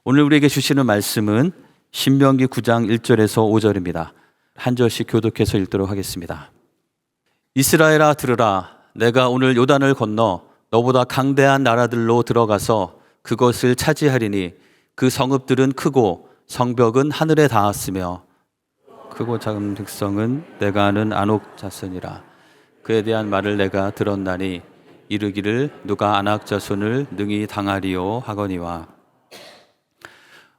오늘 우리에게 주시는 말씀은 신명기 9장 1절에서 5절입니다. 한 절씩 교독해서 읽도록 하겠습니다. 이스라엘아 들으라. 내가 오늘 요단을 건너 너보다 강대한 나라들로 들어가서 그것을 차지하리니 그 성읍들은 크고 성벽은 하늘에 닿았으며 크고 작은 백성은 내가 아는 안옥 자손이라. 그에 대한 말을 내가 들었나니 이르기를 누가 안악 자손을 능히 당하리요 하거니와.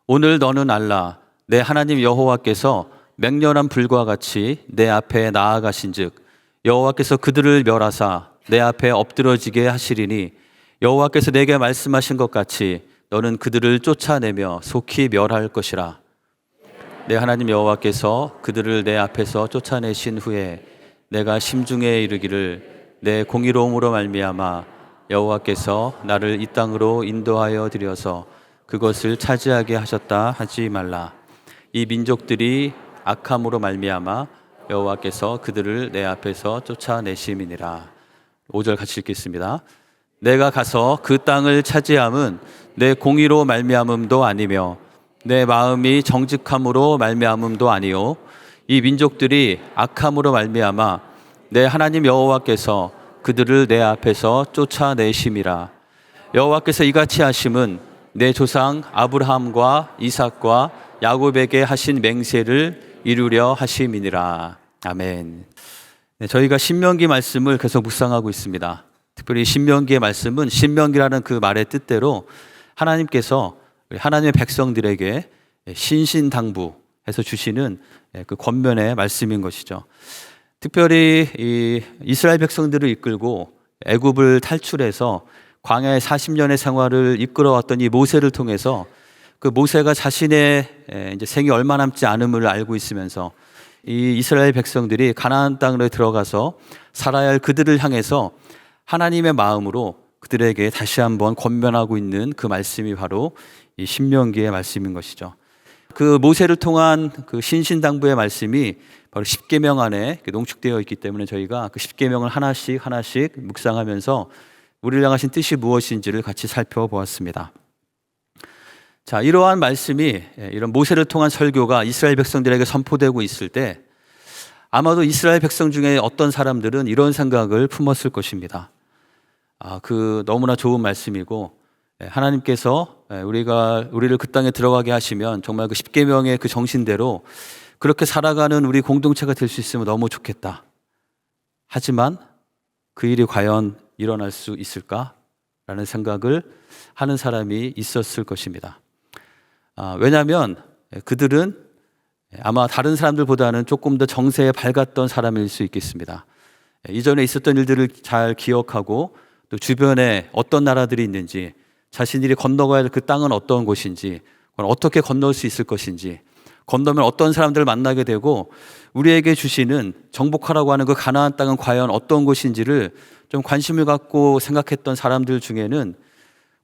오늘 너는 알라. 내 하나님 여호와께서 맹렬한 불과 같이 내 앞에 나아가신즉 여호와께서 그들을 멸하사 내 앞에 엎드러지게 하시리니 여호와께서 내게 말씀하신 것 같이 너는 그들을 쫓아내며 속히 멸할 것이라. 내 하나님 여호와께서 그들을 내 앞에서 쫓아내신 후에 내가 심중에 이르기를 내 공의로움으로 말미암아 여호와께서 나를 이 땅으로 인도하여 드려서 그것을 차지하게 하셨다 하지 말라. 이 민족들이 악함으로 말미암아 여호와께서 그들을 내 앞에서 쫓아내심이니라. 5절 같이 읽겠습니다. 내가 가서 그 땅을 차지함은 내 공의로 말미암음도 아니며 내 마음이 정직함으로 말미암음도 아니요 이 민족들이 악함으로 말미암아 내 하나님 여호와께서 그들을 내 앞에서 쫓아내심이라. 여호와께서 이같이 하심은 내 조상 아브라함과 이삭과 야곱에게 하신 맹세를 이루려 하심이니라. 아멘. 저희가 신명기 말씀을 계속 묵상하고 있습니다. 특별히 신명기의 말씀은 신명기라는 그 말의 뜻대로 하나님께서 하나님의 백성들에게 신신당부해서 주시는 그 권면의 말씀인 것이죠. 특별히 이 이스라엘 백성들을 이끌고 애굽을 탈출해서 광야의 40년의 생활을 이끌어왔던 이 모세를 통해서 그 모세가 자신의 이제 생이 얼마 남지 않음을 알고 있으면서 이 이스라엘 백성들이 가나안 땅으로 들어가서 살아야 할 그들을 향해서 하나님의 마음으로 그들에게 다시 한번 권면하고 있는 그 말씀이 바로 이 신명기의 말씀인 것이죠. 그 모세를 통한 그 신신당부의 말씀이 바로 십계명 안에 농축되어 있기 때문에 저희가 그 십계명을 하나씩 묵상하면서 우리를 향하신 뜻이 무엇인지를 같이 살펴보았습니다. 자, 이러한 말씀이, 이런 모세를 통한 설교가 이스라엘 백성들에게 선포되고 있을 때 아마도 이스라엘 백성 중에 어떤 사람들은 이런 생각을 품었을 것입니다. 그 너무나 좋은 말씀이고 하나님께서 우리를 그 땅에 들어가게 하시면 정말 그 십계명의 그 정신대로 그렇게 살아가는 우리 공동체가 될 수 있으면 너무 좋겠다. 하지만 그 일이 과연 일어날 수 있을까라는 생각을 하는 사람이 있었을 것입니다. 왜냐하면 그들은 아마 다른 사람들보다는 조금 더 정세에 밝았던 사람일 수 있겠습니다. 이전에 있었던 일들을 잘 기억하고 또 주변에 어떤 나라들이 있는지, 자신들이 건너가야 할 그 땅은 어떤 곳인지, 어떻게 건널 수 있을 것인지, 건너면 어떤 사람들을 만나게 되고 우리에게 주시는 정복하라고 하는 그 가나안 땅은 과연 어떤 곳인지를 좀 관심을 갖고 생각했던 사람들 중에는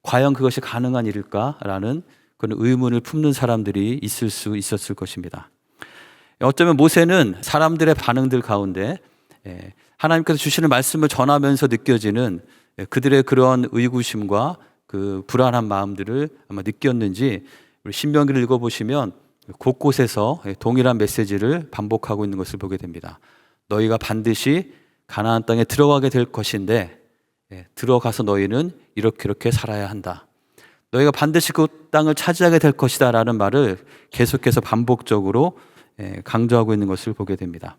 과연 그것이 가능한 일일까라는 그런 의문을 품는 사람들이 있을 수 있었을 것입니다. 어쩌면 모세는 사람들의 반응들 가운데 하나님께서 주시는 말씀을 전하면서 느껴지는 그들의 그런 의구심과 그 불안한 마음들을 아마 느꼈는지 우리 신명기를 읽어보시면 곳곳에서 동일한 메시지를 반복하고 있는 것을 보게 됩니다. 너희가 반드시 가나안 땅에 들어가게 될 것인데 들어가서 너희는 이렇게 살아야 한다. 너희가 반드시 그 땅을 차지하게 될 것이다 라는 말을 계속해서 반복적으로 강조하고 있는 것을 보게 됩니다.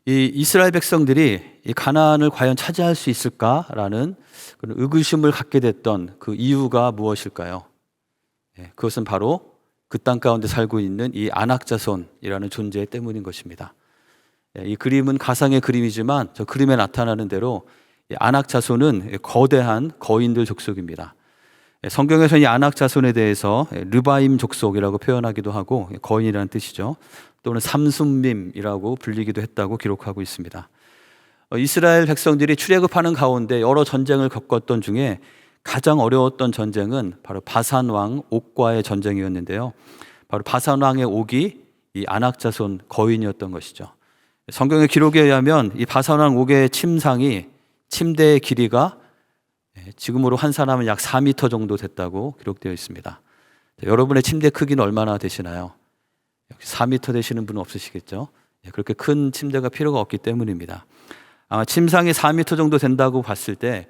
이 이스라엘 백성들이 이 가나안을 과연 차지할 수 있을까라는 그런 의구심을 갖게 됐던 그 이유가 무엇일까요? 그것은 바로 그 땅 가운데 살고 있는 이 아낙 자손이라는 존재 때문인 것입니다. 이 그림은 가상의 그림이지만 저 그림에 나타나는 대로 이 아낙 자손은 거대한 거인들 족속입니다. 성경에서는 이 아낙 자손에 대해서 르바임 족속이라고 표현하기도 하고 거인이라는 뜻이죠. 또는 삼순밈이라고 불리기도 했다고 기록하고 있습니다. 이스라엘 백성들이 출애굽하는 가운데 여러 전쟁을 겪었던 중에 가장 어려웠던 전쟁은 바로 바산 왕 옥과의 전쟁이었는데요. 바로 바산 왕의 옥이 이 아낙 자손 거인이었던 것이죠. 성경의 기록에 의하면 이 바산 왕 옥의 침대의 길이가 지금으로 환산하면 약 4m 정도 됐다고 기록되어 있습니다. 여러분의 침대 크기는 얼마나 되시나요? 4m 되시는 분은 없으시겠죠? 그렇게 큰 침대가 필요가 없기 때문입니다. 아마 침상이 4m 정도 된다고 봤을 때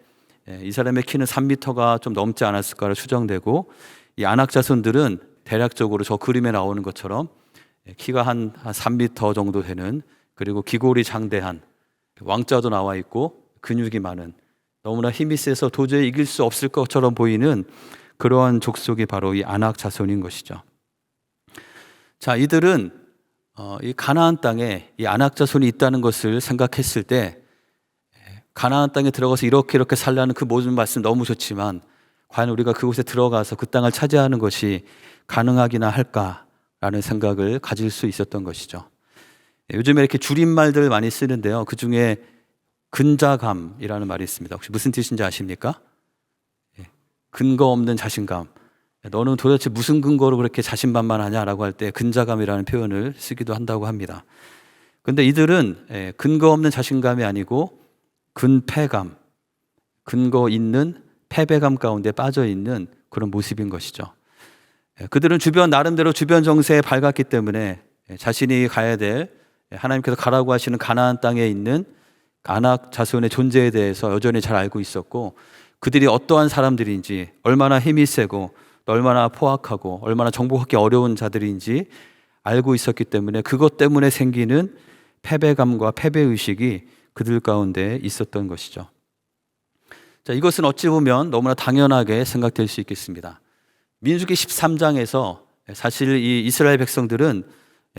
이 사람의 키는 3m가 좀 넘지 않았을까로 추정되고, 이 안악자손들은 대략적으로 저 그림에 나오는 것처럼 키가 한 3m 정도 되는, 그리고 기골이 장대한, 왕자도 나와 있고 근육이 많은, 너무나 힘이 세서 도저히 이길 수 없을 것처럼 보이는 그러한 족속이 바로 이 아낙 자손인 것이죠. 자, 이들은 이 가나안 땅에 이 아낙 자손이 있다는 것을 생각했을 때, 가나안 땅에 들어가서 이렇게 살라는 그 모든 말씀 너무 좋지만 과연 우리가 그곳에 들어가서 그 땅을 차지하는 것이 가능하기나 할까라는 생각을 가질 수 있었던 것이죠. 요즘에 이렇게 줄임말들 많이 쓰는데요, 그 중에 근자감이라는 말이 있습니다. 혹시 무슨 뜻인지 아십니까? 근거 없는 자신감. 너는 도대체 무슨 근거로 그렇게 자신만만하냐라고 할 때 근자감이라는 표현을 쓰기도 한다고 합니다. 그런데 이들은 근거 없는 자신감이 아니고 근패감, 근거 있는 패배감 가운데 빠져 있는 그런 모습인 것이죠. 그들은 나름대로 주변 정세에 밝았기 때문에 자신이 가야 될, 하나님께서 가라고 하시는 가나안 땅에 있는 아낙 자손의 존재에 대해서 여전히 잘 알고 있었고, 그들이 어떠한 사람들인지, 얼마나 힘이 세고 얼마나 포악하고 얼마나 정복하기 어려운 자들인지 알고 있었기 때문에 그것 때문에 생기는 패배감과 패배의식이 그들 가운데 있었던 것이죠. 자, 이것은 어찌 보면 너무나 당연하게 생각될 수 있겠습니다. 민수기 13장에서 사실 이 이스라엘 백성들은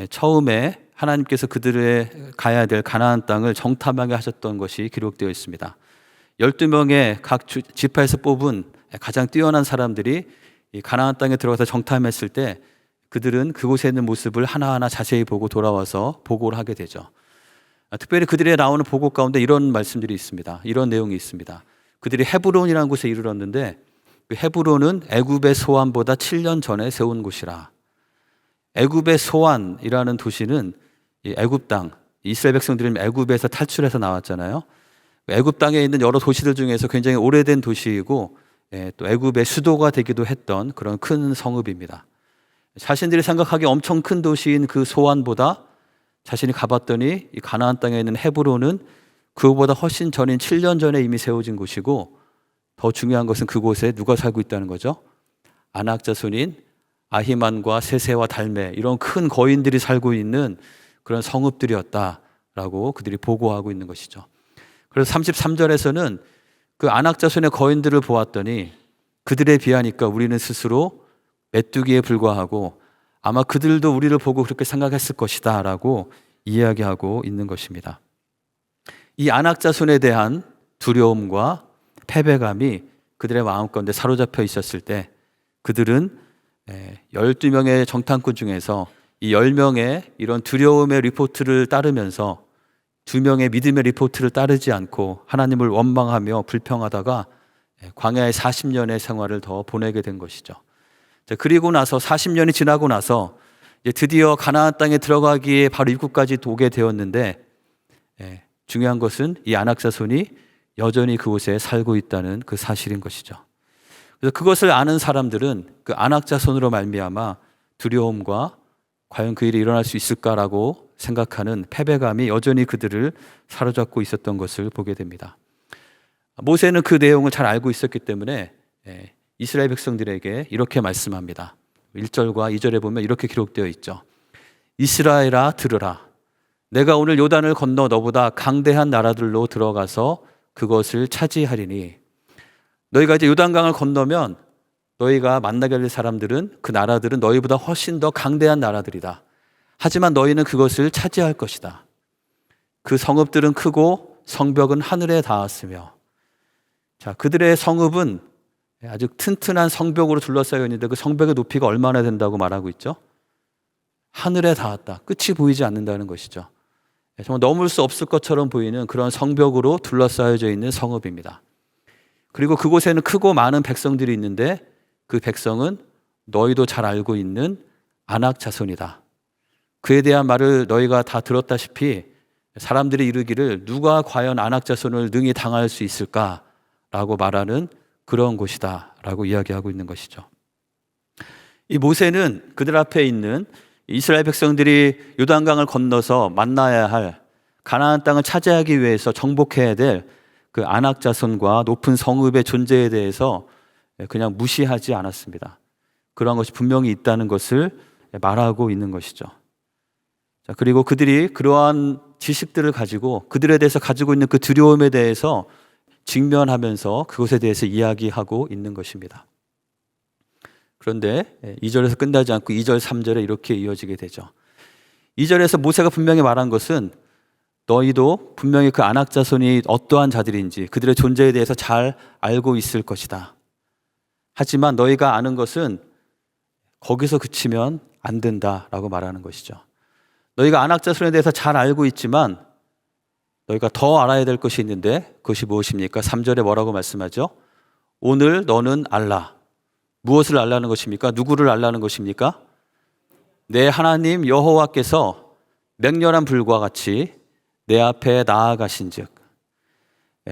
처음에 하나님께서 그들의 가야 될 가나안 땅을 정탐하게 하셨던 것이 기록되어 있습니다. 12명의 각 지파에서 뽑은 가장 뛰어난 사람들이 이 가나안 땅에 들어가서 정탐했을 때 그들은 그곳에 있는 모습을 하나하나 자세히 보고 돌아와서 보고를 하게 되죠. 특별히 그들의 나오는 보고 가운데 이런 말씀들이 있습니다. 이런 내용이 있습니다. 그들이 헤브론이라는 곳에 이르렀는데, 그 헤브론은 애굽의 소안보다 7년 전에 세운 곳이라. 애굽의 소안이라는 도시는 이 애굽 땅, 이스라엘 백성들은 애굽에서 탈출해서 나왔잖아요. 애굽 땅에 있는 여러 도시들 중에서 굉장히 오래된 도시이고, 또 애굽의 수도가 되기도 했던 그런 큰 성읍입니다. 자신들이 생각하기에 엄청 큰 도시인 그 소안보다 자신이 가봤더니 이 가나안 땅에 있는 헤브론은 그보다 훨씬 전인 7년 전에 이미 세워진 곳이고, 더 중요한 것은 그곳에 누가 살고 있다는 거죠? 아낙 자손인 아히만과 세세와 달메, 이런 큰 거인들이 살고 있는 그런 성읍들이었다라고 그들이 보고하고 있는 것이죠. 그래서 33절에서는 그 아낙 자손의 거인들을 보았더니 그들에 비하니까 우리는 스스로 메뚜기에 불과하고 아마 그들도 우리를 보고 그렇게 생각했을 것이다 라고 이야기하고 있는 것입니다. 이 아낙 자손에 대한 두려움과 패배감이 그들의 마음 가운데 사로잡혀 있었을 때, 그들은 12명의 정탐꾼 중에서 이 10명의 이런 두려움의 리포트를 따르면서 2명의 믿음의 리포트를 따르지 않고 하나님을 원망하며 불평하다가 광야의 40년의 생활을 더 보내게 된 것이죠. 그리고 나서 40년이 지나고 나서 드디어 가나안 땅에 들어가기에 바로 입구까지 오게 되었는데, 중요한 것은 이 아낙 자손이 여전히 그곳에 살고 있다는 그 사실인 것이죠. 그래서 그것을 아는 사람들은 그 아낙 자손으로 말미암아 두려움과 과연 그 일이 일어날 수 있을까라고 생각하는 패배감이 여전히 그들을 사로잡고 있었던 것을 보게 됩니다. 모세는 그 내용을 잘 알고 있었기 때문에 이스라엘 백성들에게 이렇게 말씀합니다. 1절과 2절에 보면 이렇게 기록되어 있죠. 이스라엘아 들으라. 내가 오늘 요단을 건너 너보다 강대한 나라들로 들어가서 그것을 차지하리니, 너희가 이제 요단강을 건너면 너희가 만나게 될 사람들은, 그 나라들은 너희보다 훨씬 더 강대한 나라들이다. 하지만 너희는 그것을 차지할 것이다. 그 성읍들은 크고 성벽은 하늘에 닿았으며. 자, 그들의 성읍은 아주 튼튼한 성벽으로 둘러싸여 있는데 그 성벽의 높이가 얼마나 된다고 말하고 있죠? 하늘에 닿았다. 끝이 보이지 않는다는 것이죠. 정말 넘을 수 없을 것처럼 보이는 그런 성벽으로 둘러싸여져 있는 성읍입니다. 그리고 그곳에는 크고 많은 백성들이 있는데 그 백성은 너희도 잘 알고 있는 아낙 자손이다. 그에 대한 말을 너희가 다 들었다시피 사람들이 이르기를 누가 과연 아낙 자손을 능히 당할 수 있을까라고 말하는 그런 곳이다 라고 이야기하고 있는 것이죠. 이 모세는 그들 앞에 있는 이스라엘 백성들이 요단강을 건너서 만나야 할 가나안 땅을 차지하기 위해서 정복해야 될 그 아낙 자손과 높은 성읍의 존재에 대해서 그냥 무시하지 않았습니다. 그러한 것이 분명히 있다는 것을 말하고 있는 것이죠. 자, 그리고 그들이 그러한 지식들을 가지고 그들에 대해서 가지고 있는 그 두려움에 대해서 직면하면서 그것에 대해서 이야기하고 있는 것입니다. 그런데 2절에서 끝나지 않고 2절, 3절에 이렇게 이어지게 되죠. 2절에서 모세가 분명히 말한 것은 너희도 분명히 그 아낙 자손이 어떠한 자들인지 그들의 존재에 대해서 잘 알고 있을 것이다. 하지만 너희가 아는 것은 거기서 그치면 안 된다라고 말하는 것이죠. 너희가 아낙 자손에 대해서 잘 알고 있지만 너희가 더 알아야 될 것이 있는데 그것이 무엇입니까? 3절에 뭐라고 말씀하죠? 오늘 너는 알라. 무엇을 알라는 것입니까? 누구를 알라는 것입니까? 내 하나님 여호와께서 맹렬한 불과 같이 내 앞에 나아가신즉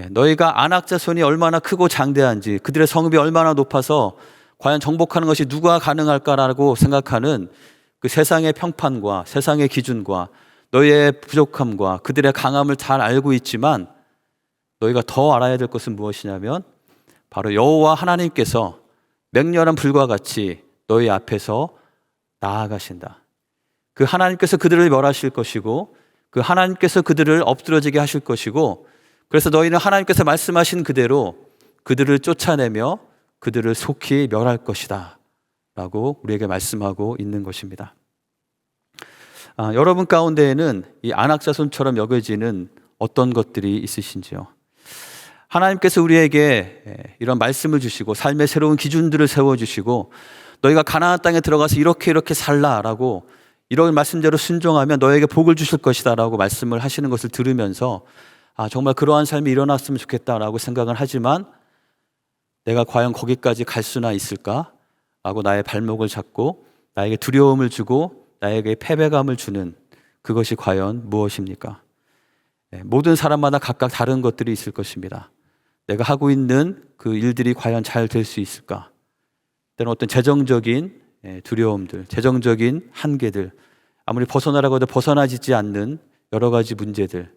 너희가 아낙 자손이 얼마나 크고 장대한지 그들의 성읍이 얼마나 높아서 과연 정복하는 것이 누가 가능할까라고 생각하는 그 세상의 평판과 세상의 기준과 너희의 부족함과 그들의 강함을 잘 알고 있지만 너희가 더 알아야 될 것은 무엇이냐면 바로 여호와 하나님께서 맹렬한 불과 같이 너희 앞에서 나아가신다. 그 하나님께서 그들을 멸하실 것이고 그 하나님께서 그들을 엎드러지게 하실 것이고 그래서 너희는 하나님께서 말씀하신 그대로 그들을 쫓아내며 그들을 속히 멸할 것이다 라고 우리에게 말씀하고 있는 것입니다. 여러분 가운데에는 이 아낙 자손처럼 여겨지는 어떤 것들이 있으신지요? 하나님께서 우리에게 이런 말씀을 주시고 삶의 새로운 기준들을 세워주시고 너희가 가나안 땅에 들어가서 이렇게 살라라고 이런 말씀대로 순종하면 너에게 복을 주실 것이다 라고 말씀을 하시는 것을 들으면서 정말 그러한 삶이 일어났으면 좋겠다라고 생각을 하지만 내가 과연 거기까지 갈 수나 있을까? 라고 나의 발목을 잡고 나에게 두려움을 주고 나에게 패배감을 주는 그것이 과연 무엇입니까? 모든 사람마다 각각 다른 것들이 있을 것입니다. 내가 하고 있는 그 일들이 과연 잘 될 수 있을까? 때로는 어떤 재정적인 두려움들, 재정적인 한계들, 아무리 벗어나라고 해도 벗어나지지 않는 여러 가지 문제들,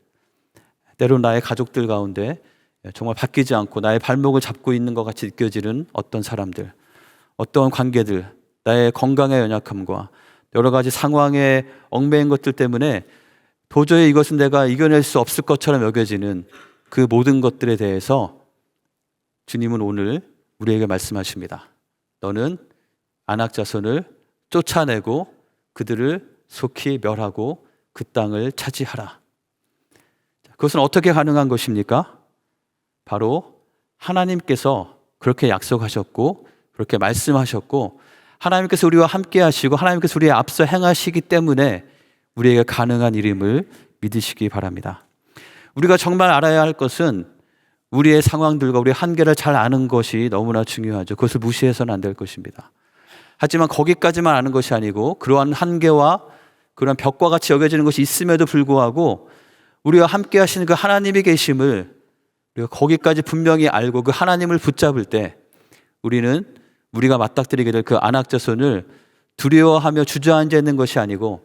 때로는 나의 가족들 가운데 정말 바뀌지 않고 나의 발목을 잡고 있는 것 같이 느껴지는 어떤 사람들, 어떤 관계들, 나의 건강의 연약함과 여러 가지 상황에 얽매인 것들 때문에 도저히 이것은 내가 이겨낼 수 없을 것처럼 여겨지는 그 모든 것들에 대해서 주님은 오늘 우리에게 말씀하십니다. 너는 아낙 자손을 쫓아내고 그들을 속히 멸하고 그 땅을 차지하라. 그것은 어떻게 가능한 것입니까? 바로 하나님께서 그렇게 약속하셨고 그렇게 말씀하셨고 하나님께서 우리와 함께 하시고 하나님께서 우리의 앞서 행하시기 때문에 우리에게 가능한 일임을 믿으시기 바랍니다. 우리가 정말 알아야 할 것은 우리의 상황들과 우리의 한계를 잘 아는 것이 너무나 중요하죠. 그것을 무시해서는 안 될 것입니다. 하지만 거기까지만 아는 것이 아니고 그러한 한계와 그런 벽과 같이 여겨지는 것이 있음에도 불구하고 우리와 함께 하시는 그 하나님이 계심을 우리가 거기까지 분명히 알고 그 하나님을 붙잡을 때 우리가 맞닥뜨리게 될 그 아낙 자손을 두려워하며 주저앉아 있는 것이 아니고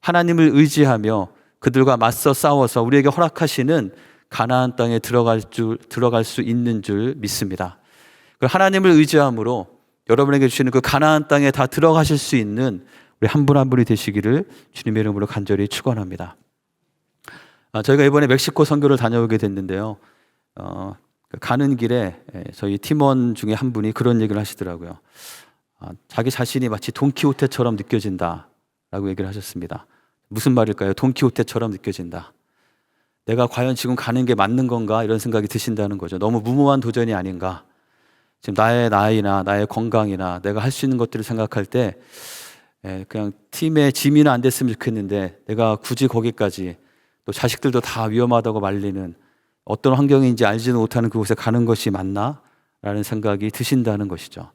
하나님을 의지하며 그들과 맞서 싸워서 우리에게 허락하시는 가나안 땅에 들어갈 수 있는 줄 믿습니다. 그 하나님을 의지함으로 여러분에게 주시는 그 가나안 땅에 다 들어가실 수 있는 우리 한 분 한 분이 되시기를 주님의 이름으로 간절히 축원합니다. 저희가 이번에 멕시코 선교를 다녀오게 됐는데요. 가는 길에 저희 팀원 중에 한 분이 그런 얘기를 하시더라고요. 자기 자신이 마치 돈키호테처럼 느껴진다라고 얘기를 하셨습니다. 무슨 말일까요? 돈키호테처럼 느껴진다. 내가 과연 지금 가는 게 맞는 건가? 이런 생각이 드신다는 거죠. 너무 무모한 도전이 아닌가? 지금 나의 나이나 나의 건강이나 내가 할 수 있는 것들을 생각할 때 그냥 팀의 지민은 안 됐으면 좋겠는데 내가 굳이 거기까지 또 자식들도 다 위험하다고 말리는 어떤 환경인지 알지도 못하는 그곳에 가는 것이 맞나? 라는 생각이 드신다는 것이죠.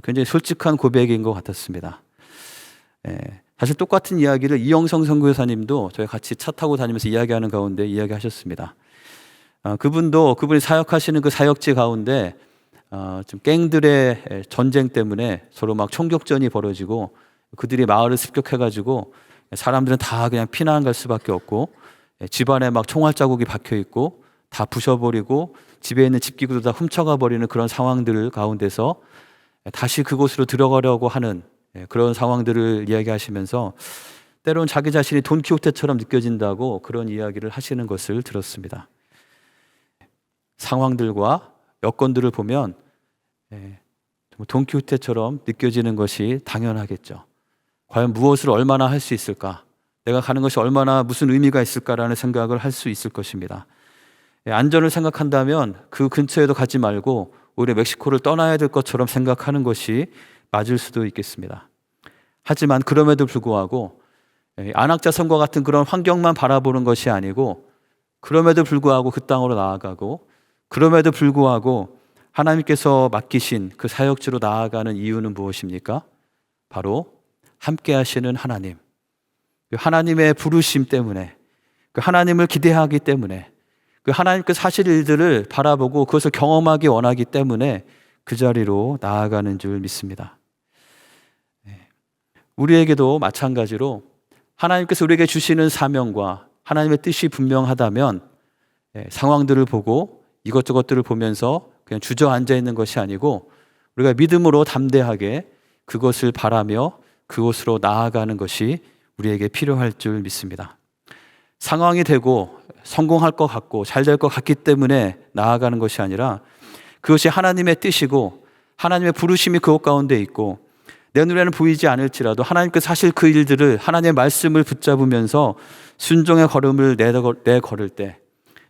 굉장히 솔직한 고백인 것 같았습니다. 사실 똑같은 이야기를 이영성 선교사님도 저희 같이 차 타고 다니면서 이야기하는 가운데 이야기하셨습니다. 그분이 사역하시는 그 사역지 가운데 좀 갱들의 전쟁 때문에 서로 막 총격전이 벌어지고 그들이 마을을 습격해가지고 사람들은 다 그냥 피난 갈 수밖에 없고 집안에 막 총알 자국이 박혀 있고 다 부셔버리고 집에 있는 집기구도 다 훔쳐가 버리는 그런 상황들 가운데서 다시 그곳으로 들어가려고 하는 그런 상황들을 이야기하시면서 때로는 자기 자신이 돈키호테처럼 느껴진다고 그런 이야기를 하시는 것을 들었습니다. 상황들과 여건들을 보면 돈키호테처럼 느껴지는 것이 당연하겠죠. 과연 무엇을 얼마나 할 수 있을까? 내가 가는 것이 얼마나 무슨 의미가 있을까라는 생각을 할 수 있을 것입니다. 안전을 생각한다면 그 근처에도 가지 말고 오히려 멕시코를 떠나야 될 것처럼 생각하는 것이 맞을 수도 있겠습니다. 하지만 그럼에도 불구하고 안악자성과 같은 그런 환경만 바라보는 것이 아니고 그럼에도 불구하고 그 땅으로 나아가고 그럼에도 불구하고 하나님께서 맡기신 그 사역지로 나아가는 이유는 무엇입니까? 바로 함께 하시는 하나님, 그 하나님의 부르심 때문에, 그 하나님을 기대하기 때문에, 그 하나님께서 하실 일들을 바라보고 그것을 경험하기 원하기 때문에 그 자리로 나아가는 줄 믿습니다. 우리에게도 마찬가지로 하나님께서 우리에게 주시는 사명과 하나님의 뜻이 분명하다면 상황들을 보고 이것저것들을 보면서 그냥 주저앉아 있는 것이 아니고 우리가 믿음으로 담대하게 그것을 바라며 그곳으로 나아가는 것이 우리에게 필요할 줄 믿습니다. 상황이 되고 성공할 것 같고 잘 될 것 같기 때문에 나아가는 것이 아니라 그것이 하나님의 뜻이고 하나님의 부르심이 그것 가운데 있고 내 눈에는 보이지 않을지라도 하나님께서 사실 그 일들을 하나님의 말씀을 붙잡으면서 순종의 걸음을 내걸을 때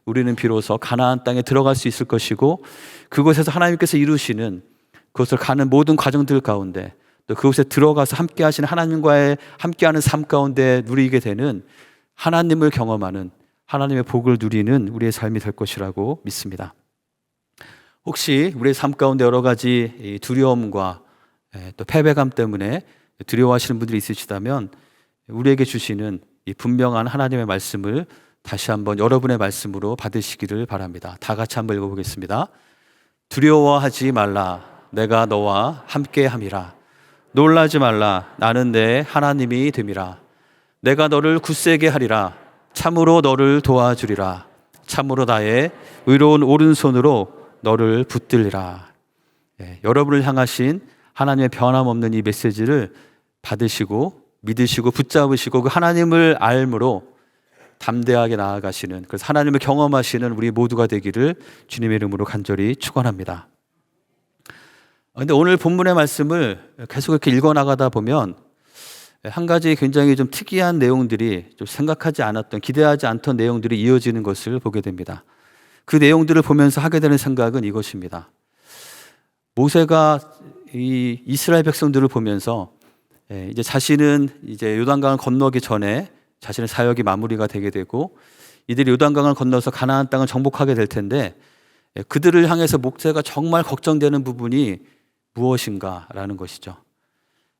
우리는 비로소 가나안 땅에 들어갈 수 있을 것이고 그곳에서 하나님께서 이루시는 그것을 가는 모든 과정들 가운데 또 그곳에 들어가서 함께 하시는 하나님과의 함께하는 삶 가운데 누리게 되는 하나님을 경험하는 하나님의 복을 누리는 우리의 삶이 될 것이라고 믿습니다. 혹시 우리의 삶 가운데 여러 가지 두려움과 또 패배감 때문에 두려워하시는 분들이 있으시다면 우리에게 주시는 이 분명한 하나님의 말씀을 다시 한번 여러분의 말씀으로 받으시기를 바랍니다. 다 같이 한번 읽어보겠습니다. 두려워하지 말라. 내가 너와 함께함이라. 놀라지 말라. 나는 내 하나님이 됨이라. 내가 너를 굳세게 하리라. 참으로 너를 도와주리라. 참으로 나의 의로운 오른손으로 너를 붙들리라. 여러분을 향하신 하나님의 변함없는 이 메시지를 받으시고 믿으시고 붙잡으시고 그 하나님을 알므로 담대하게 나아가시는, 그래서 하나님을 경험하시는 우리 모두가 되기를 주님의 이름으로 간절히 축원합니다. 그런데 오늘 본문의 말씀을 계속 이렇게 읽어나가다 보면 한 가지 굉장히 좀 특이한 내용들이 좀 생각하지 않았던, 기대하지 않던 내용들이 이어지는 것을 보게 됩니다. 그 내용들을 보면서 하게 되는 생각은 이것입니다. 모세가 이 이스라엘 백성들을 보면서 이제 자신은 이제 요단강을 건너기 전에 자신의 사역이 마무리가 되게 되고 이들이 요단강을 건너서 가나안 땅을 정복하게 될 텐데 그들을 향해서 모세가 정말 걱정되는 부분이 무엇인가라는 것이죠.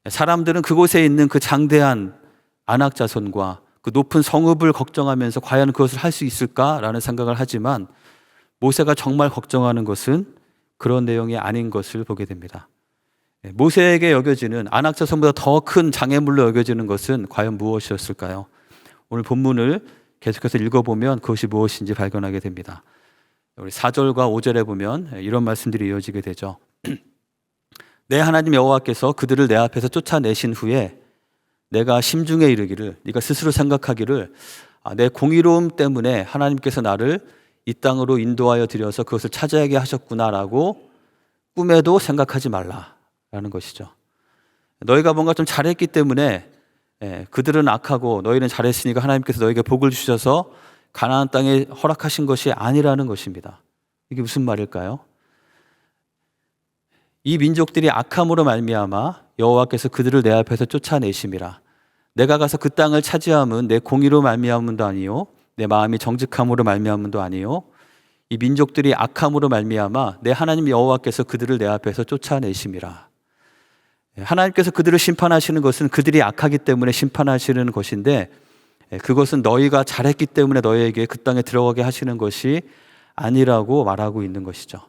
사람들은 그곳에 있는 그 장대한 안악 자손과 그 높은 성읍을 걱정하면서 과연 그것을 할 수 있을까라는 생각을 하지만 모세가 정말 걱정하는 것은 그런 내용이 아닌 것을 보게 됩니다. 모세에게 여겨지는 안악 자손보다 더 큰 장애물로 여겨지는 것은 과연 무엇이었을까요? 오늘 본문을 계속해서 읽어보면 그것이 무엇인지 발견하게 됩니다. 우리 4절과 5절에 보면 이런 말씀들이 이어지게 되죠. 내 하나님 여호와께서 그들을 내 앞에서 쫓아내신 후에 내가 심중에 이르기를, 네가 스스로 생각하기를 내 공의로움 때문에 하나님께서 나를 이 땅으로 인도하여 들여서 그것을 차지하게 하셨구나라고 꿈에도 생각하지 말라라는 것이죠. 너희가 뭔가 좀 잘했기 때문에 그들은 악하고 너희는 잘했으니까 하나님께서 너희에게 복을 주셔서 가나안 땅에 허락하신 것이 아니라는 것입니다. 이게 무슨 말일까요? 이 민족들이 악함으로 말미암아 여호와께서 그들을 내 앞에서 쫓아내심이라. 내가 가서 그 땅을 차지함은 내 공의로 말미암음도 아니요 내 마음이 정직함으로 말미암음도 아니요 이 민족들이 악함으로 말미암아 내 하나님 여호와께서 그들을 내 앞에서 쫓아내심이라. 하나님께서 그들을 심판하시는 것은 그들이 악하기 때문에 심판하시는 것인데 그것은 너희가 잘했기 때문에 너희에게 그 땅에 들어가게 하시는 것이 아니라고 말하고 있는 것이죠.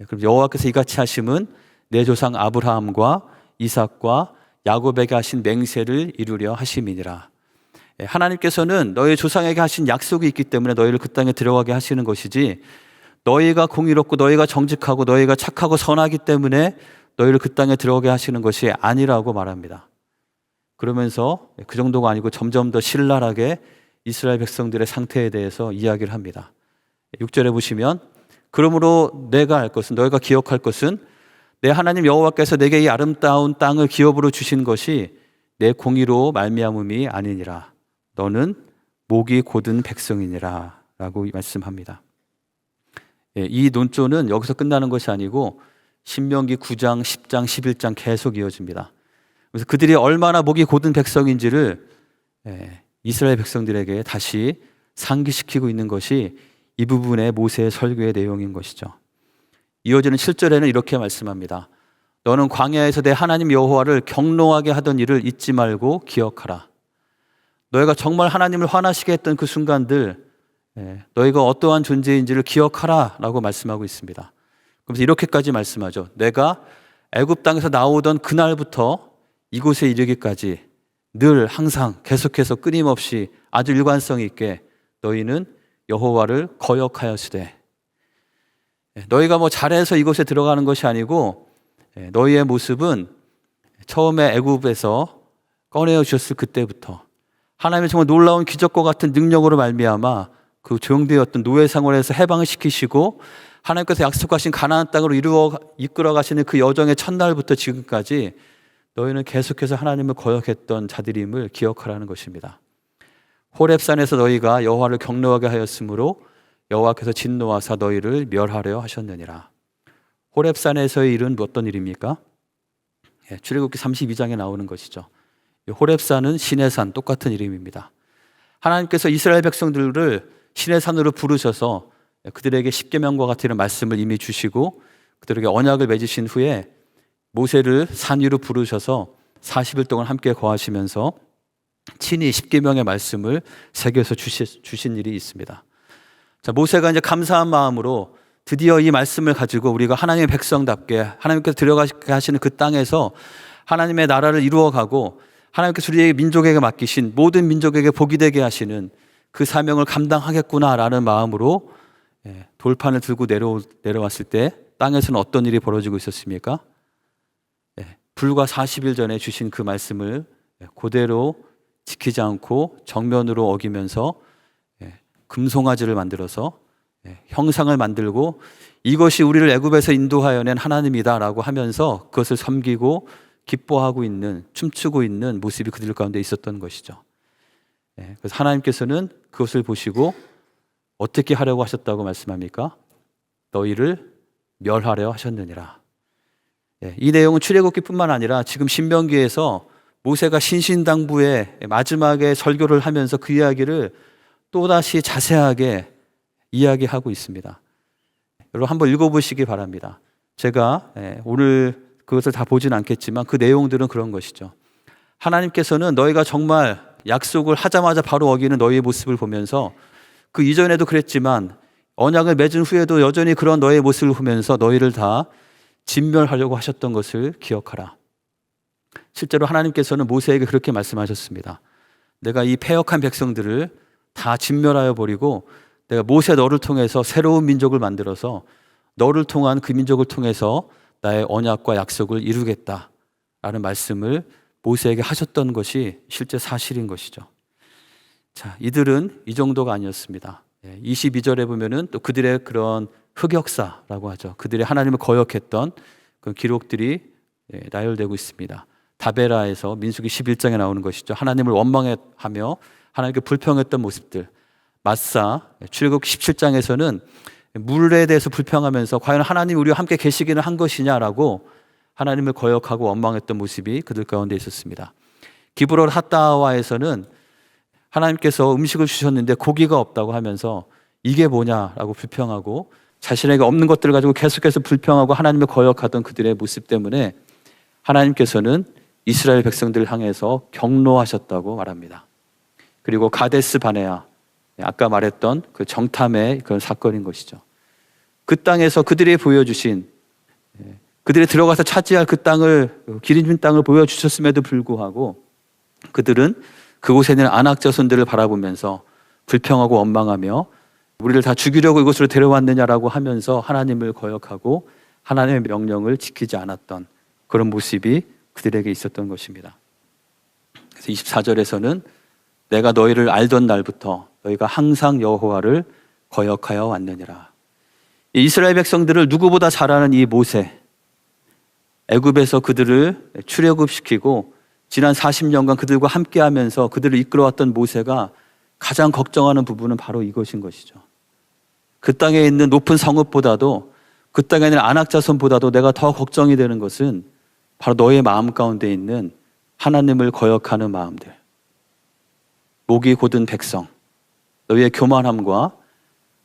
그럼 여호와께서 이같이 하심은 내 조상 아브라함과 이삭과 야곱에게 하신 맹세를 이루려 하심이니라. 하나님께서는 너희 조상에게 하신 약속이 있기 때문에 너희를 그 땅에 들어가게 하시는 것이지, 너희가 공의롭고 너희가 정직하고 너희가 착하고 선하기 때문에 너희를 그 땅에 들어가게 하시는 것이 아니라고 말합니다. 그러면서 그 정도가 아니고 점점 더 신랄하게 이스라엘 백성들의 상태에 대해서 이야기를 합니다. 6절에 보시면, 그러므로 내가 알 것은, 너희가 기억할 것은 내 하나님 여호와께서 내게 이 아름다운 땅을 기업으로 주신 것이 내 공의로 말미암음이 아니니라. 너는 목이 곧은 백성이니라 라고 말씀합니다. 이 논조는 여기서 끝나는 것이 아니고 신명기 9장, 10장, 11장 계속 이어집니다. 그래서 그들이 얼마나 목이 곧은 백성인지를 이스라엘 백성들에게 다시 상기시키고 있는 것이 이 부분의 모세의 설교의 내용인 것이죠. 이어지는 7절에는 이렇게 말씀합니다. 너는 광야에서 내 하나님 여호와를 경노하게 하던 일을 잊지 말고 기억하라. 너희가 정말 하나님을 화나시게 했던 그 순간들, 너희가 어떠한 존재인지를 기억하라 라고 말씀하고 있습니다. 그래서 이렇게까지 말씀하죠. 내가 애굽 땅에서 나오던 그날부터 이곳에 이르기까지 늘 항상 계속해서 끊임없이 아주 일관성 있게 너희는 여호와를 거역하였으되, 너희가 뭐 잘해서 이곳에 들어가는 것이 아니고 너희의 모습은 처음에 애굽에서 꺼내어 주셨을 그때부터 하나님의 정말 놀라운 기적과 같은 능력으로 말미암아 그 조용되었던 노예 생활에서 해방을 시키시고 하나님께서 약속하신 가나안 땅으로 이끌어 가시는 그 여정의 첫날부터 지금까지 너희는 계속해서 하나님을 거역했던 자들임을 기억하라는 것입니다. 호렙산에서 너희가 여호와를 경노하게 하였으므로 여호와께서 진노하사 너희를 멸하려 하셨느니라. 호렙산에서의 일은 어떤 일입니까? 출애굽기 32장에 나오는 것이죠. 호렙산은 신의 산, 똑같은 이름입니다. 하나님께서 이스라엘 백성들을 신의 산으로 부르셔서 그들에게 십계명과 같은 말씀을 이미 주시고 그들에게 언약을 맺으신 후에 모세를 산 위로 부르셔서 40일 동안 함께 거하시면서 친히 십계명의 말씀을 새겨서 주신 일이 있습니다. 자, 모세가 이제 감사한 마음으로 드디어 이 말씀을 가지고 우리가 하나님의 백성답게 하나님께서 들어가게 하시는 그 땅에서 하나님의 나라를 이루어가고 하나님께서 우리에게 민족에게 맡기신 모든 민족에게 복이 되게 하시는 그 사명을 감당하겠구나라는 마음으로 돌판을 들고 내려왔을 때 땅에서는 어떤 일이 벌어지고 있었습니까? 불과 40일 전에 주신 그 말씀을 그대로 지키지 않고 정면으로 어기면서 금송아지를 만들어서 형상을 만들고 이것이 우리를 애굽에서 인도하여 낸 하나님이다라고 하면서 그것을 섬기고 기뻐하고 있는, 춤추고 있는 모습이 그들 가운데 있었던 것이죠. 그래서 하나님께서는 그것을 보시고 어떻게 하려고 하셨다고 말씀합니까? 너희를 멸하려 하셨느니라. 이 내용은 출애굽기뿐만 아니라 지금 신명기에서 모세가 신신당부의 마지막에 설교를 하면서 그 이야기를 또다시 자세하게 이야기하고 있습니다. 여러분 한번 읽어보시기 바랍니다. 제가 오늘 그것을 다 보진 않겠지만 그 내용들은 그런 것이죠. 하나님께서는 너희가 정말 약속을 하자마자 바로 어기는 너희의 모습을 보면서 그 이전에도 그랬지만 언약을 맺은 후에도 여전히 그런 너희의 모습을 보면서 너희를 다 진멸하려고 하셨던 것을 기억하라. 실제로 하나님께서는 모세에게 그렇게 말씀하셨습니다. 내가 이 패역한 백성들을 다 진멸하여 버리고 내가 모세 너를 통해서 새로운 민족을 만들어서 너를 통한 그 민족을 통해서 나의 언약과 약속을 이루겠다라는 말씀을 모세에게 하셨던 것이 실제 사실인 것이죠. 자, 이들은 이 정도가 아니었습니다. 22절에 보면은 또 그들의 그런 흑역사라고 하죠. 그들의 하나님을 거역했던 그 기록들이 나열되고 있습니다. 다베라에서 민수기 11장에 나오는 것이죠. 하나님을 원망하며 하나님께 불평했던 모습들. 마사 출애굽기 17장에서는 물에 대해서 불평하면서 과연 하나님이 우리와 함께 계시기는 한 것이냐라고 하나님을 거역하고 원망했던 모습이 그들 가운데 있었습니다. 기브롯 핫다와에서는 하나님께서 음식을 주셨는데 고기가 없다고 하면서 이게 뭐냐라고 불평하고 자신에게 없는 것들을 가지고 계속해서 불평하고 하나님을 거역하던 그들의 모습 때문에 하나님께서는 이스라엘 백성들을 향해서 경노하셨다고 말합니다. 그리고 가데스 바네아, 아까 말했던 그 정탐의 그런 사건인 것이죠. 그 땅에서 그들이 보여주신, 그들이 들어가서 차지할 그 땅을, 기름 땅을 보여주셨음에도 불구하고 그들은 그곳에 있는 아낙 자손들을 바라보면서 불평하고 원망하며 우리를 다 죽이려고 이곳으로 데려왔느냐라고 하면서 하나님을 거역하고 하나님의 명령을 지키지 않았던 그런 모습이 그들에게 있었던 것입니다. 그래서 24절에서는 내가 너희를 알던 날부터 너희가 항상 여호와를 거역하여 왔느니라. 이 이스라엘 백성들을 누구보다 잘 아는 이 모세, 애굽에서 그들을 출애굽시키고 지난 40년간 그들과 함께하면서 그들을 이끌어왔던 모세가 가장 걱정하는 부분은 바로 이것인 것이죠. 그 땅에 있는 높은 성읍보다도, 그 땅에 있는 아낙 자손보다도 내가 더 걱정이 되는 것은 바로 너의 마음 가운데 있는 하나님을 거역하는 마음들, 목이 곧은 백성, 너희의 교만함과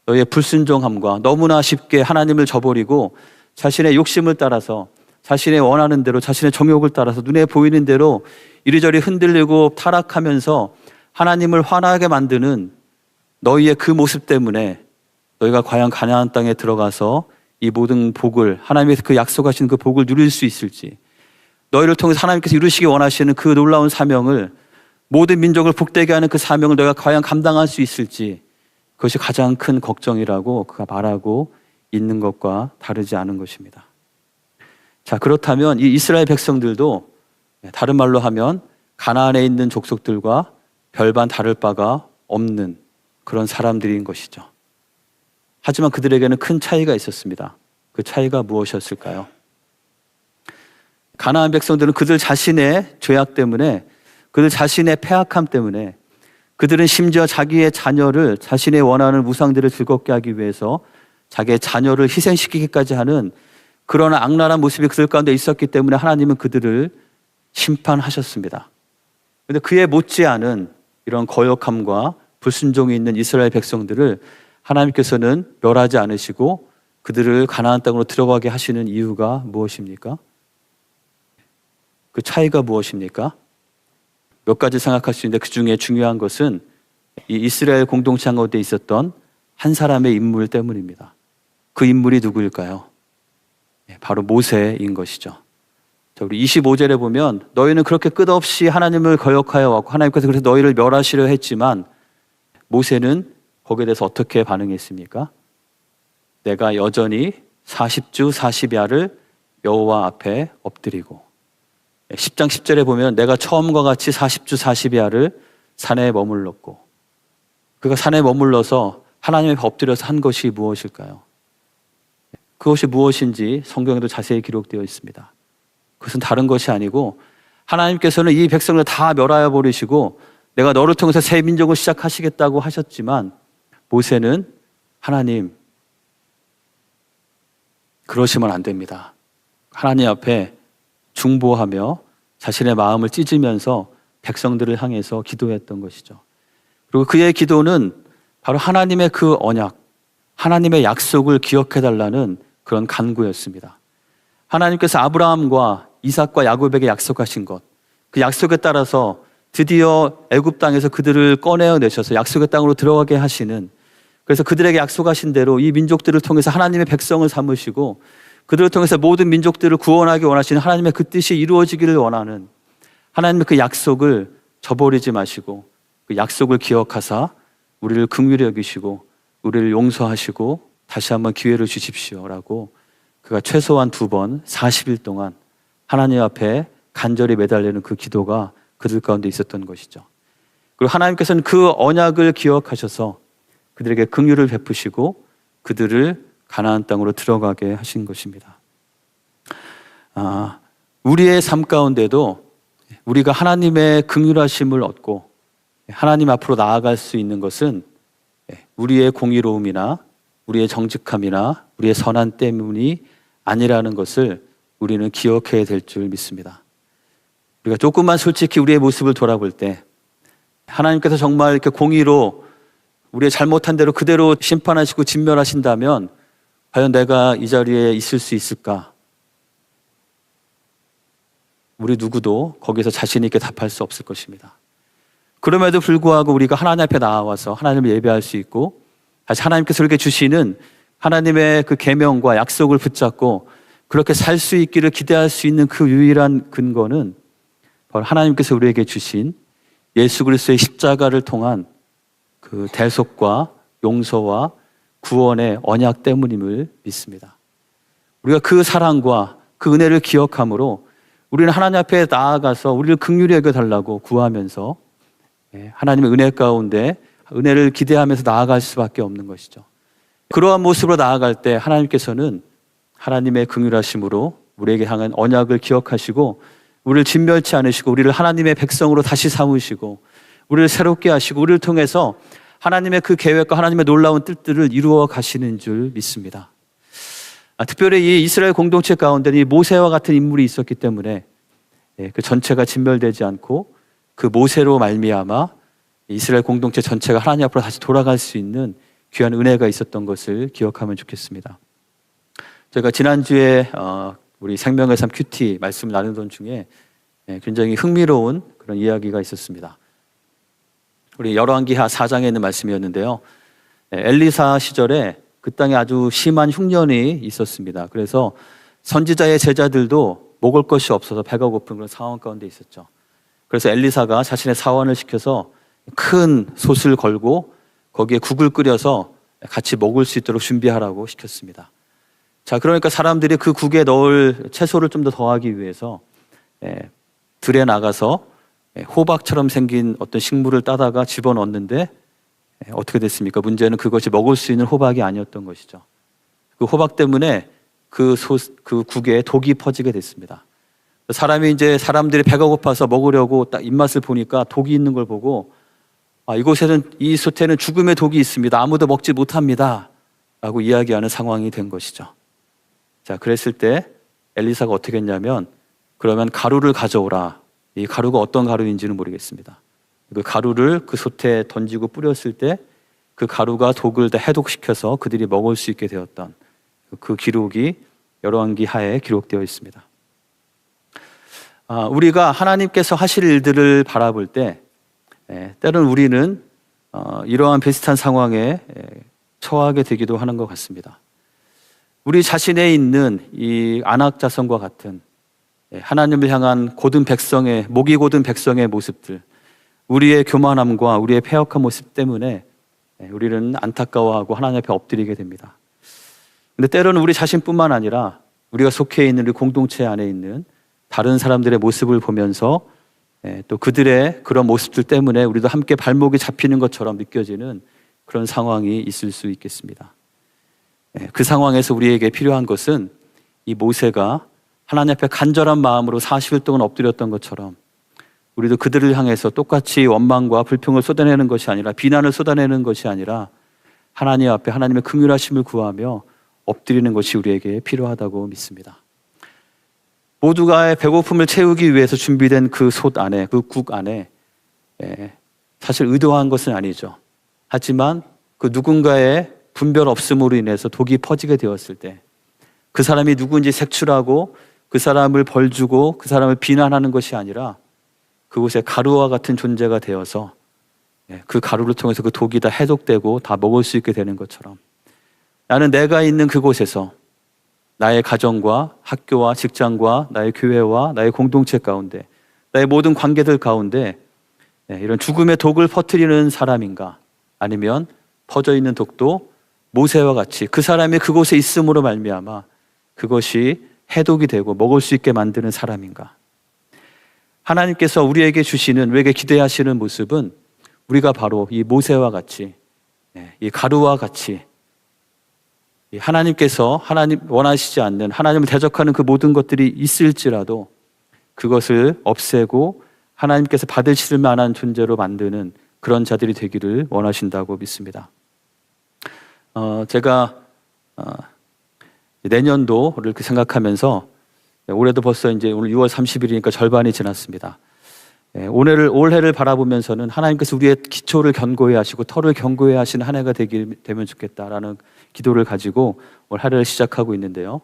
너희의 불순종함과 너무나 쉽게 하나님을 저버리고 자신의 욕심을 따라서, 자신의 원하는 대로, 자신의 정욕을 따라서 눈에 보이는 대로 이리저리 흔들리고 타락하면서 하나님을 화나게 만드는 너희의 그 모습 때문에 너희가 과연 가나안 땅에 들어가서 이 모든 복을, 하나님께서 그 약속하신 그 복을 누릴 수 있을지, 너희를 통해서 하나님께서 이루시기 원하시는 그 놀라운 사명을, 모든 민족을 복되게 하는 그 사명을 너희가 과연 감당할 수 있을지, 그것이 가장 큰 걱정이라고 그가 말하고 있는 것과 다르지 않은 것입니다. 자, 그렇다면 이 이스라엘 백성들도 다른 말로 하면 가나안에 있는 족속들과 별반 다를 바가 없는 그런 사람들인 것이죠. 하지만 그들에게는 큰 차이가 있었습니다. 그 차이가 무엇이었을까요? 가나안 백성들은 그들 자신의 죄악 때문에, 그들 자신의 패악함 때문에, 그들은 심지어 자기의 자녀를, 자신의 원하는 우상들을 즐겁게 하기 위해서 자기의 자녀를 희생시키기까지 하는 그런 악랄한 모습이 그들 가운데 있었기 때문에 하나님은 그들을 심판하셨습니다. 그런데 그에 못지않은 이런 거역함과 불순종이 있는 이스라엘 백성들을 하나님께서는 멸하지 않으시고 그들을 가나안 땅으로 들어가게 하시는 이유가 무엇입니까? 그 차이가 무엇입니까? 몇 가지 생각할 수 있는데 그 중에 중요한 것은 이 이스라엘 공동체 가운데 있었던 한 사람의 인물 때문입니다. 그 인물이 누구일까요? 바로 모세인 것이죠. 자, 우리 25절에 보면 너희는 그렇게 끝없이 하나님을 거역하여 왔고 하나님께서 그래서 너희를 멸하시려 했지만 모세는 거기에 대해서 어떻게 반응했습니까? 내가 여전히 40주 40야를 여호와 앞에 엎드리고, 10장 10절에 보면 내가 처음과 같이 40주 40야를 산에 머물렀고, 그가 산에 머물러서 하나님 앞에 엎드려서 한 것이 무엇일까요? 그것이 무엇인지 성경에도 자세히 기록되어 있습니다. 그것은 다른 것이 아니고 하나님께서는 이 백성을 다 멸하여 버리시고 내가 너를 통해서 새 민족을 시작하시겠다고 하셨지만 모세는 하나님, 그러시면 안 됩니다. 하나님 앞에 중보하며 자신의 마음을 찢으면서 백성들을 향해서 기도했던 것이죠. 그리고 그의 기도는 바로 하나님의 그 언약, 하나님의 약속을 기억해달라는 그런 간구였습니다. 하나님께서 아브라함과 이삭과 야곱에게 약속하신 것, 그 약속에 따라서 드디어 애굽 땅에서 그들을 꺼내어 내셔서 약속의 땅으로 들어가게 하시는, 그래서 그들에게 약속하신 대로 이 민족들을 통해서 하나님의 백성을 삼으시고 그들을 통해서 모든 민족들을 구원하기 원하시는 하나님의 그 뜻이 이루어지기를 원하는 하나님의 그 약속을 저버리지 마시고 그 약속을 기억하사 우리를 긍휼히 여기시고 우리를 용서하시고 다시 한번 기회를 주십시오라고 그가 최소한 2번 40일 동안 하나님 앞에 간절히 매달리는 그 기도가 그들 가운데 있었던 것이죠. 그리고 하나님께서는 그 언약을 기억하셔서 그들에게 긍휼을 베푸시고 그들을 가나안 땅으로 들어가게 하신 것입니다. 우리의 삶 가운데도 우리가 하나님의 긍휼하심을 얻고 하나님 앞으로 나아갈 수 있는 것은 우리의 공의로움이나 우리의 정직함이나 우리의 선한 때문이 아니라는 것을 우리는 기억해야 될 줄 믿습니다. 우리가 조금만 솔직히 우리의 모습을 돌아볼 때 하나님께서 정말 이렇게 공의로 우리의 잘못한 대로 그대로 심판하시고 진멸하신다면 과연 내가 이 자리에 있을 수 있을까? 우리 누구도 거기서 자신 있게 답할 수 없을 것입니다. 그럼에도 불구하고 우리가 하나님 앞에 나와서 하나님을 예배할 수 있고 다시 하나님께서 우리에게 주시는 하나님의 그 계명과 약속을 붙잡고 그렇게 살 수 있기를 기대할 수 있는 그 유일한 근거는 바로 하나님께서 우리에게 주신 예수 그리스도의 십자가를 통한 그 대속과 용서와 구원의 언약 때문임을 믿습니다. 우리가 그 사랑과 그 은혜를 기억함으로 우리는 하나님 앞에 나아가서 우리를 긍휼히 여겨달라고 구하면서 하나님의 은혜 가운데 은혜를 기대하면서 나아갈 수밖에 없는 것이죠. 그러한 모습으로 나아갈 때 하나님께서는 하나님의 긍휼하심으로 우리에게 향한 언약을 기억하시고 우리를 진멸치 않으시고 우리를 하나님의 백성으로 다시 삼으시고 우리를 새롭게 하시고 우리를 통해서 하나님의 그 계획과 하나님의 놀라운 뜻들을 이루어 가시는 줄 믿습니다. 특별히 이 이스라엘 공동체 가운데는 이 모세와 같은 인물이 있었기 때문에 그 전체가 진멸되지 않고 그 모세로 말미암아 이스라엘 공동체 전체가 하나님 앞으로 다시 돌아갈 수 있는 귀한 은혜가 있었던 것을 기억하면 좋겠습니다. 제가 지난주에 우리 생명의 삶 큐티 말씀을 나누던 중에 굉장히 흥미로운 그런 이야기가 있었습니다. 우리 열왕기하 4장에 있는 말씀이었는데요. 엘리사 시절에 그 땅에 아주 심한 흉년이 있었습니다. 그래서 선지자의 제자들도 먹을 것이 없어서 배가 고픈 그런 상황 가운데 있었죠. 그래서 엘리사가 자신의 사원을 시켜서 큰 솥을 걸고 거기에 국을 끓여서 같이 먹을 수 있도록 준비하라고 시켰습니다. 자, 그러니까 사람들이 그 국에 넣을 채소를 좀 더 더하기 위해서 들에 나가서 호박처럼 생긴 어떤 식물을 따다가 집어넣었는데 어떻게 됐습니까? 문제는 그것이 먹을 수 있는 호박이 아니었던 것이죠. 그 호박 때문에 그 국에 독이 퍼지게 됐습니다. 사람들이 배가 고파서 먹으려고 딱 입맛을 보니까 독이 있는 걸 보고 이 솥에는 죽음의 독이 있습니다. 아무도 먹지 못합니다. 라고 이야기하는 상황이 된 것이죠. 자, 그랬을 때 엘리사가 어떻게 했냐면 그러면 가루를 가져오라. 이 가루가 어떤 가루인지는 모르겠습니다. 그 가루를 그 솥에 던지고 뿌렸을 때 그 가루가 독을 다 해독시켜서 그들이 먹을 수 있게 되었던 그 기록이 열왕기 하에 기록되어 있습니다. 우리가 하나님께서 하실 일들을 바라볼 때 때로는 우리는 이러한 비슷한 상황에 처하게 되기도 하는 것 같습니다. 우리 자신에 있는 이 안악자성과 같은 하나님을 향한 목이 고든 백성의 모습들, 우리의 교만함과 우리의 패역한 모습 때문에 우리는 안타까워하고 하나님 앞에 엎드리게 됩니다. 근데 때로는 우리 자신뿐만 아니라 우리가 속해 있는 우리 공동체 안에 있는 다른 사람들의 모습을 보면서 또 그들의 그런 모습들 때문에 우리도 함께 발목이 잡히는 것처럼 느껴지는 그런 상황이 있을 수 있겠습니다. 그 상황에서 우리에게 필요한 것은 이 모세가 하나님 앞에 간절한 마음으로 40일 동안 엎드렸던 것처럼 우리도 그들을 향해서 똑같이 원망과 불평을 쏟아내는 것이 아니라 비난을 쏟아내는 것이 아니라 하나님 앞에 하나님의 긍휼하심을 구하며 엎드리는 것이 우리에게 필요하다고 믿습니다. 모두가의 배고픔을 채우기 위해서 준비된 그 솥 안에, 그 국 안에 사실 의도한 것은 아니죠. 하지만 그 누군가의 분별 없음으로 인해서 독이 퍼지게 되었을 때 그 사람이 누구인지 색출하고 그 사람을 벌주고 그 사람을 비난하는 것이 아니라 그곳에 가루와 같은 존재가 되어서 그 가루를 통해서 그 독이 다 해독되고 다 먹을 수 있게 되는 것처럼 나는 내가 있는 그곳에서 나의 가정과 학교와 직장과 나의 교회와 나의 공동체 가운데 나의 모든 관계들 가운데 이런 죽음의 독을 퍼뜨리는 사람인가, 아니면 퍼져 있는 독도 모세와 같이 그 사람이 그곳에 있음으로 말미암아 그것이 해독이 되고 먹을 수 있게 만드는 사람인가. 하나님께서 우리에게 기대하시는 모습은 우리가 바로 이 모세와 같이, 이 가루와 같이 하나님께서 원하시지 않는, 하나님을 대적하는 그 모든 것들이 있을지라도 그것을 없애고 하나님께서 받으실 만한 존재로 만드는 그런 자들이 되기를 원하신다고 믿습니다. 제가 내년도를 이렇게 생각하면서 올해도 벌써 이제 오늘 6월 30일이니까 절반이 지났습니다. 올해를 바라보면서는 하나님께서 우리의 기초를 견고히 하시고 터를 견고히 하시는 한 해가 되면 좋겠다라는 기도를 가지고 올 한 해를 시작하고 있는데요.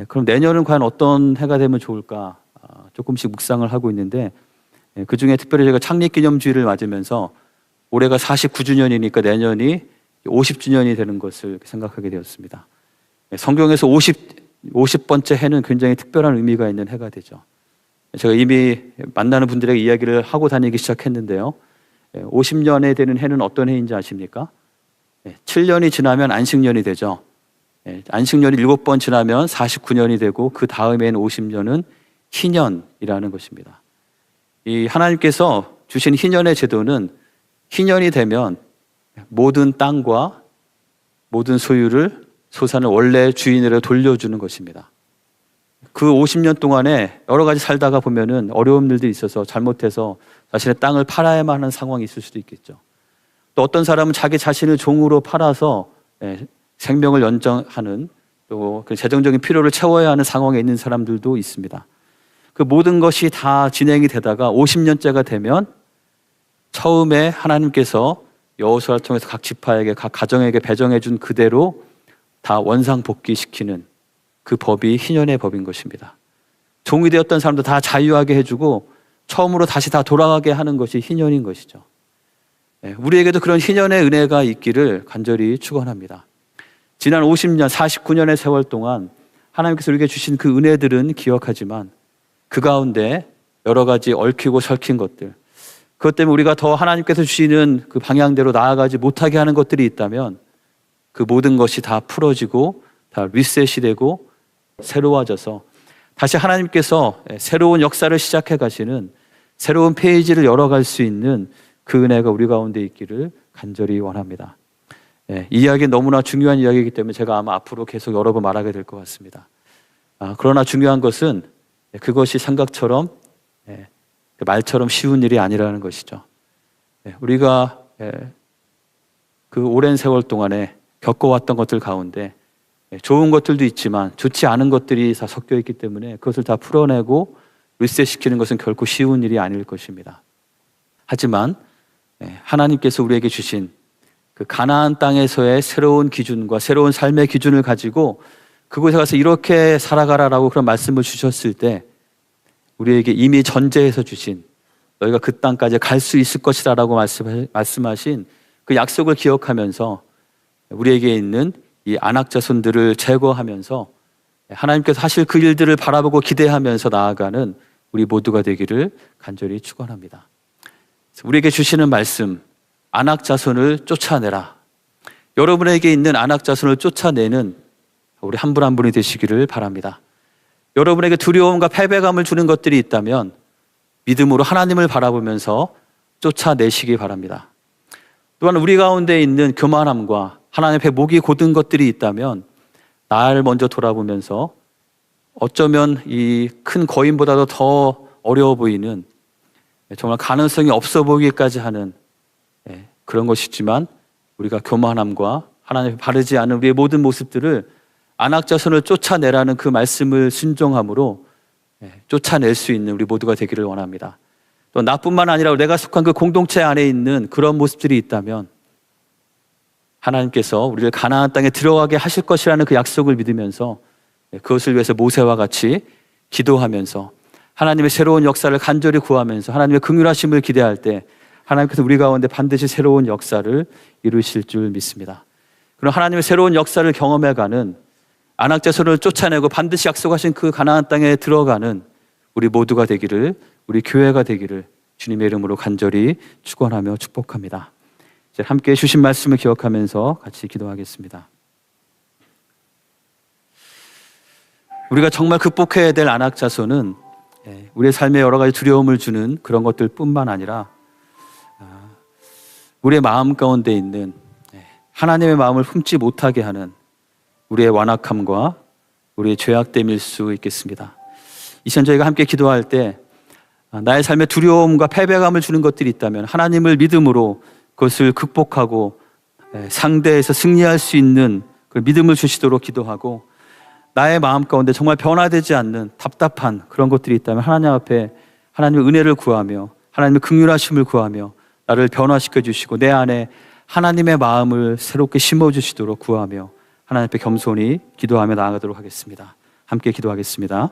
그럼 내년은 과연 어떤 해가 되면 좋을까 조금씩 묵상을 하고 있는데, 그중에 특별히 제가 창립기념주의를 맞으면서 올해가 49주년이니까 내년이 50주년이 되는 것을 생각하게 되었습니다. 성경에서 50번째 해는 굉장히 특별한 의미가 있는 해가 되죠. 제가 이미 만나는 분들에게 이야기를 하고 다니기 시작했는데요. 50년에 되는 해는 어떤 해인지 아십니까? 7년이 지나면 안식년이 되죠. 안식년이 7번 지나면 49년이 되고 그 다음에는 50년은 희년이라는 것입니다. 이 하나님께서 주신 희년의 제도는 희년이 되면 모든 땅과 모든 소산을 원래 주인으로 돌려주는 것입니다. 그 50년 동안에 여러 가지 살다가 보면은 어려운 일들이 있어서 잘못해서 자신의 땅을 팔아야만 하는 상황이 있을 수도 있겠죠. 또 어떤 사람은 자기 자신을 종으로 팔아서 생명을 연장하는 또 그 재정적인 필요를 채워야 하는 상황에 있는 사람들도 있습니다. 그 모든 것이 다 진행이 되다가 50년째가 되면 처음에 하나님께서 여호수아를 통해서 각 지파에게 각 가정에게 배정해 준 그대로 다 원상복귀시키는 그 법이 희년의 법인 것입니다. 종이 되었던 사람도 다 자유하게 해주고 처음으로 다시 다 돌아가게 하는 것이 희년인 것이죠. 우리에게도 그런 희년의 은혜가 있기를 간절히 축원합니다. 지난 50년, 49년의 세월 동안 하나님께서 우리에게 주신 그 은혜들은 기억하지만 그 가운데 여러 가지 얽히고 설킨 것들, 그것 때문에 우리가 더 하나님께서 주시는 그 방향대로 나아가지 못하게 하는 것들이 있다면 그 모든 것이 다 풀어지고 다 리셋이 되고 새로워져서 다시 하나님께서 새로운 역사를 시작해 가시는 새로운 페이지를 열어갈 수 있는 그 은혜가 우리 가운데 있기를 간절히 원합니다. 이 이야기는 너무나 중요한 이야기이기 때문에 제가 아마 앞으로 계속 여러 번 말하게 될 것 같습니다. 그러나 중요한 것은 그것이 생각처럼 말처럼 쉬운 일이 아니라는 것이죠. 우리가 그 오랜 세월 동안에 겪어왔던 것들 가운데 좋은 것들도 있지만 좋지 않은 것들이 다 섞여 있기 때문에 그것을 다 풀어내고 리셋시키는 것은 결코 쉬운 일이 아닐 것입니다. 하지만 하나님께서 우리에게 주신 그 가나안 땅에서의 새로운 기준과 새로운 삶의 기준을 가지고 그곳에 가서 이렇게 살아가라라고 그런 말씀을 주셨을 때 우리에게 이미 전제해서 주신 너희가 그 땅까지 갈 수 있을 것이다 라고 말씀하신 그 약속을 기억하면서 우리에게 있는 이 안악자손들을 제거하면서 하나님께서 하실 그 일들을 바라보고 기대하면서 나아가는 우리 모두가 되기를 간절히 축원합니다. 우리에게 주시는 말씀, 안악자손을 쫓아내라. 여러분에게 있는 안악자손을 쫓아내는 우리 한 분 한 분이 되시기를 바랍니다. 여러분에게 두려움과 패배감을 주는 것들이 있다면 믿음으로 하나님을 바라보면서 쫓아내시기 바랍니다. 또한 우리 가운데 있는 교만함과 하나님 앞에 목이 곧은 것들이 있다면 나를 먼저 돌아보면서 어쩌면 이 큰 거인보다도 더 어려워 보이는 정말 가능성이 없어 보이기까지 하는 그런 것이지만 우리가 교만함과 하나님 앞에 바르지 않은 우리의 모든 모습들을 안악자손을 쫓아내라는 그 말씀을 순종함으로 쫓아낼 수 있는 우리 모두가 되기를 원합니다. 또 나뿐만 아니라 내가 속한 그 공동체 안에 있는 그런 모습들이 있다면 하나님께서 우리를 가나안 땅에 들어가게 하실 것이라는 그 약속을 믿으면서 그것을 위해서 모세와 같이 기도하면서 하나님의 새로운 역사를 간절히 구하면서 하나님의 긍휼하심을 기대할 때 하나님께서 우리 가운데 반드시 새로운 역사를 이루실 줄 믿습니다. 그럼 하나님의 새로운 역사를 경험해가는 안악자손을 쫓아내고 반드시 약속하신 그 가나안 땅에 들어가는 우리 모두가 되기를, 우리 교회가 되기를 주님의 이름으로 간절히 축원하며 축복합니다. 이제 함께 주신 말씀을 기억하면서 같이 기도하겠습니다. 우리가 정말 극복해야 될 안악자손은 우리의 삶에 여러 가지 두려움을 주는 그런 것들 뿐만 아니라 우리의 마음 가운데 있는 하나님의 마음을 품지 못하게 하는 우리의 완악함과 우리의 죄악됨일 수 있겠습니다. 이 시간 저희가 함께 기도할 때 나의 삶에 두려움과 패배감을 주는 것들이 있다면 하나님을 믿음으로 그것을 극복하고 상대에서 승리할 수 있는 그 믿음을 주시도록 기도하고 나의 마음 가운데 정말 변화되지 않는 답답한 그런 것들이 있다면 하나님 앞에 하나님의 은혜를 구하며 하나님의 긍휼하심을 구하며 나를 변화시켜 주시고 내 안에 하나님의 마음을 새롭게 심어주시도록 구하며 하나님 앞에 겸손히 기도하며 나아가도록 하겠습니다. 함께 기도하겠습니다.